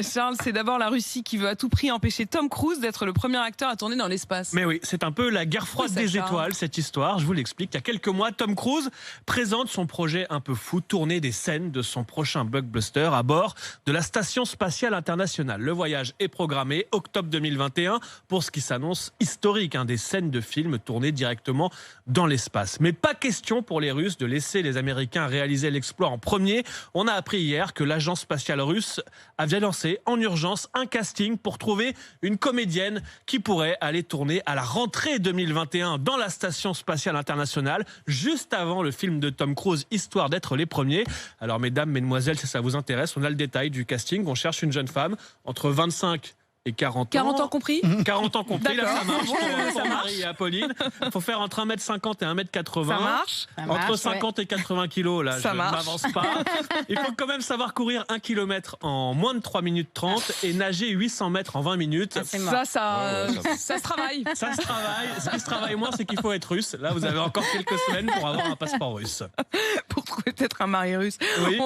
Charles, c'est d'abord la Russie qui veut à tout prix empêcher Tom Cruise d'être le premier acteur à tourner dans l'espace. Mais oui, c'est un peu la guerre froide des étoiles, cette histoire. Je vous l'explique. Il y a quelques mois, Tom Cruise présente son projet un peu fou, tourner des scènes de son prochain blockbuster à bord de la Station Spatiale Internationale. Le voyage est programmé octobre 2021 pour ce qui s'annonce historique, des scènes de films tournées directement dans l'espace. Mais pas question pour les Russes de laisser les Américains réaliser l'exploit en premier. On a appris hier que l'agence spatiale russe avait lancé en urgence un casting pour trouver une comédienne qui pourrait aller tourner à la rentrée 2021 dans la Station Spatiale Internationale, juste avant le film de Tom Cruise, histoire d'être les premiers. Alors mesdames, mesdemoiselles, si ça vous intéresse, on a le détail du casting. On cherche une jeune femme entre 25 et 40 ans. 40 ans compris 40 ans compris, là ça marche pour Marie et Apolline. Il faut faire entre 1m50 et 1m80. Ça marche. Entre 50 et 80 kilos, là ça je marche. n'avance pas. Il faut quand même savoir courir 1 km en moins de 3 minutes 30 et nager 800 mètres en 20 minutes. Ça se travaille. Ça se travaille. Ce qui se travaille moins, c'est qu'il faut être russe. Là, vous avez encore quelques semaines pour avoir un passeport russe. Pour trouver peut-être un mari russe. Oui.